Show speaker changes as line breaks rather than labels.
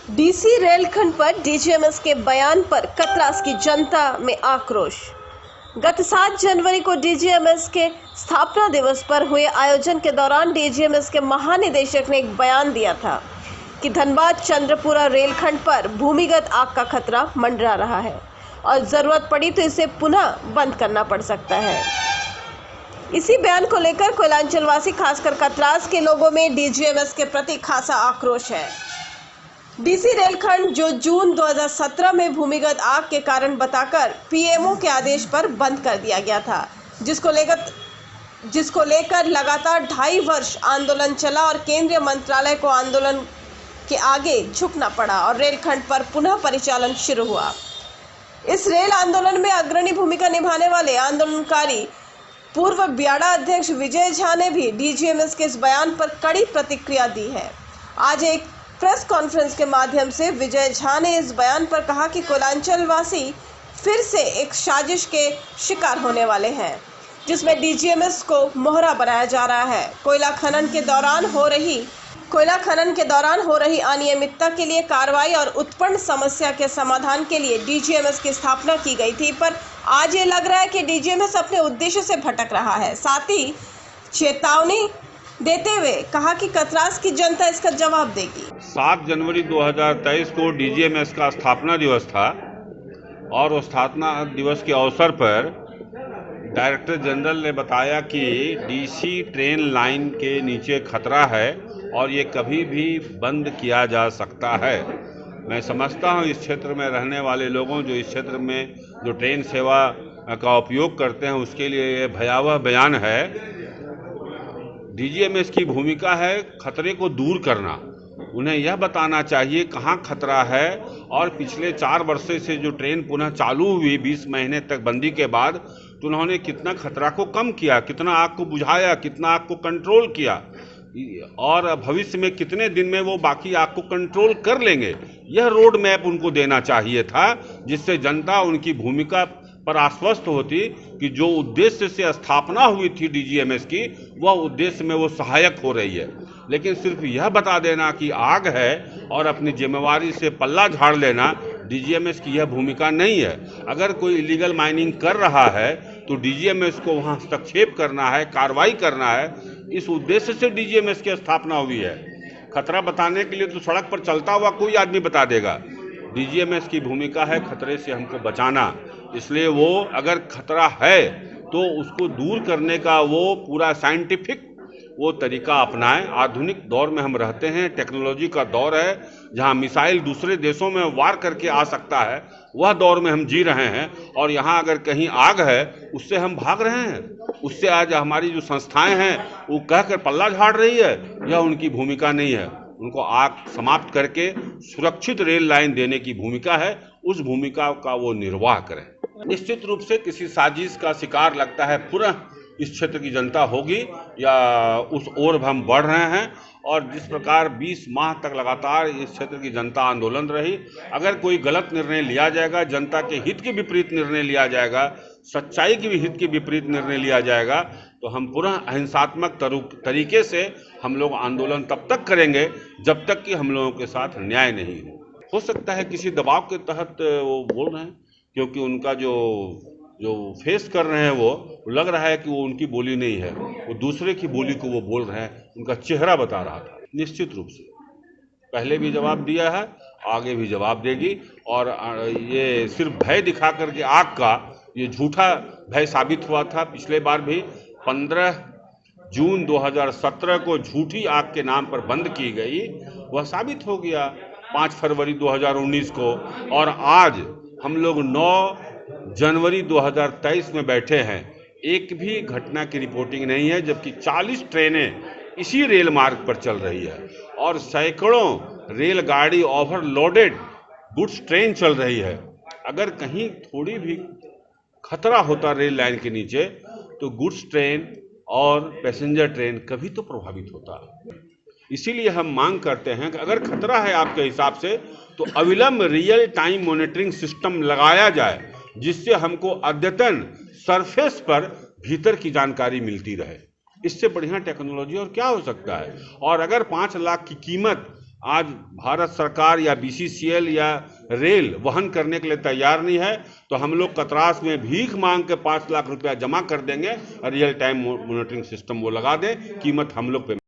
DC रेलखंड पर DGMS के बयान पर कतरास की जनता में आक्रोश। गत 7 जनवरी को डीजीएमएस के स्थापना दिवस पर हुए आयोजन के दौरान डीजीएमएस के महानिदेशक ने एक बयान दिया था कि धनबाद चंद्रपुरा रेलखंड पर भूमिगत आग का खतरा मंडरा रहा है और जरूरत पड़ी तो इसे पुनः बंद करना पड़ सकता है। इसी बयान को लेकर कोयलांचल वासी खासकर कतरास के लोगों में डीजीएमएस के प्रति खासा आक्रोश है। डीसी रेलखंड जो जून 2017 में भूमिगत आग के कारण बताकर पीएमओ के आदेश पर बंद कर दिया गया था, जिसको लेकर लगातार 2.5 वर्ष आंदोलन चला और केंद्रीय मंत्रालय को आंदोलन के आगे झुकना पड़ा और रेलखंड पर पुनः परिचालन शुरू हुआ। इस रेल आंदोलन में अग्रणी भूमिका निभाने वाले आंदोलनकारी पूर्व ब्याडा अध्यक्ष विजय झा ने भी डीजीएमएस के इस बयान पर कड़ी प्रतिक्रिया दी है। आज एक प्रेस कॉन्फ्रेंस के माध्यम से विजय झा ने इस बयान पर कहा कि कोयलांचल वासी फिर से एक साजिश के शिकार होने वाले हैं, जिसमें डीजीएमएस को मोहरा बनाया जा रहा है। कोयला खनन के दौरान हो रही अनियमितता के लिए कार्रवाई और उत्पन्न समस्या के समाधान के लिए डीजीएमएस की स्थापना की गई थी, पर आज ये लग रहा है कि डीजीएमएस अपने उद्देश्य से भटक रहा है। साथ ही चेतावनी देते हुए कहा कि कतरास की जनता इसका जवाब देगी।
7 जनवरी 2023 को डीजीएमएस का स्थापना दिवस था और उस स्थापना दिवस के अवसर पर डायरेक्टर जनरल ने बताया कि डीसी ट्रेन लाइन के नीचे खतरा है और ये कभी भी बंद किया जा सकता है। मैं समझता हूँ इस क्षेत्र में रहने वाले लोगों जो इस क्षेत्र में जो ट्रेन सेवा का उपयोग करते हैं उसके लिए ये भयावह बयान है। डीजीएमएस की भूमिका है खतरे को दूर करना। उन्हें यह बताना चाहिए कहाँ खतरा है और पिछले 4 वर्षों से जो ट्रेन पुनः चालू हुई 20 महीने तक बंदी के बाद, तो उन्होंने कितना खतरा को कम किया, कितना आग को बुझाया, कितना आग को कंट्रोल किया और भविष्य में कितने दिन में वो बाकी आग को कंट्रोल कर लेंगे। यह रोड मैप उनको देना चाहिए था, जिससे जनता उनकी भूमिका पर आश्वस्त होती कि जो उद्देश्य से स्थापना हुई थी डीजीएमएस की, वह उद्देश्य में वो सहायक हो रही है। लेकिन सिर्फ यह बता देना कि आग है और अपनी जिम्मेवारी से पल्ला झाड़ लेना डीजीएमएस की यह भूमिका नहीं है। अगर कोई इलीगल माइनिंग कर रहा है तो डीजीएमएस को वहां हस्तक्षेप करना है, कार्रवाई करना है। इस उद्देश्य से डीजीएमएस की स्थापना हुई है। खतरा बताने के लिए तो सड़क पर चलता हुआ कोई आदमी बता देगा। डीजीएमएस की भूमिका है खतरे से हमको बचाना, इसलिए वो अगर खतरा है तो उसको दूर करने का वो पूरा साइंटिफिक वो तरीका अपनाएं। आधुनिक दौर में हम रहते हैं, टेक्नोलॉजी का दौर है, जहां मिसाइल दूसरे देशों में वार करके आ सकता है, वह दौर में हम जी रहे हैं। और यहां अगर कहीं आग है उससे हम भाग रहे हैं। उससे आज हमारी जो संस्थाएं हैं वो कहकर पल्ला झाड़ रही है, यह उनकी भूमिका नहीं है। उनको आग समाप्त करके सुरक्षित रेल लाइन देने की भूमिका है, उस भूमिका का वो निर्वाह करें। निश्चित रूप से किसी साजिश का शिकार लगता है पुनः इस क्षेत्र की जनता होगी या उस ओर हम बढ़ रहे हैं। और जिस प्रकार 20 माह तक लगातार इस क्षेत्र की जनता आंदोलन रही, अगर कोई गलत निर्णय लिया जाएगा, जनता के हित के विपरीत निर्णय लिया जाएगा, सच्चाई के भी हित के विपरीत निर्णय लिया जाएगा, तो हम पुनः अहिंसात्मक तरीके से हम लोग आंदोलन तब तक करेंगे जब तक कि हम लोगों के साथ न्याय नहीं हो सकता है किसी दबाव के तहत वो बोल रहे हैं, क्योंकि उनका जो फेस कर रहे हैं वो लग रहा है कि वो उनकी बोली नहीं है, वो दूसरे की बोली को वो बोल रहे हैं। उनका चेहरा बता रहा था। निश्चित रूप से पहले भी जवाब दिया है, आगे भी जवाब देगी। और ये सिर्फ भय दिखा करके आग का ये झूठा भय साबित हुआ था। पिछले बार भी 15 जून 2017 को झूठी आग के नाम पर बंद की गई, वह साबित हो गया 5 फरवरी 2019 को। और आज हम लोग 9 जनवरी 2023 में बैठे हैं, एक भी घटना की रिपोर्टिंग नहीं है, जबकि 40 ट्रेनें इसी रेल मार्ग पर चल रही है और सैकड़ों रेलगाड़ी ओवरलोडेड गुड्स ट्रेन चल रही है। अगर कहीं थोड़ी भी खतरा होता रेल लाइन के नीचे तो गुड्स ट्रेन और पैसेंजर ट्रेन कभी तो प्रभावित होता। इसीलिए हम मांग करते हैं कि अगर खतरा है आपके हिसाब से तो अविलंब रियल टाइम मॉनिटरिंग सिस्टम लगाया जाए, जिससे हमको अद्यतन सरफेस पर भीतर की जानकारी मिलती रहे। इससे बढ़िया टेक्नोलॉजी और क्या हो सकता है। और अगर 5 लाख की कीमत आज भारत सरकार या बीसीसीएल या रेल वहन करने के लिए तैयार नहीं है, तो हम लोग कतरास में भीख मांग के 5 लाख रुपया जमा कर देंगे और रियल टाइम मॉनिटरिंग सिस्टम वो लगा दे, कीमत हम लोग पे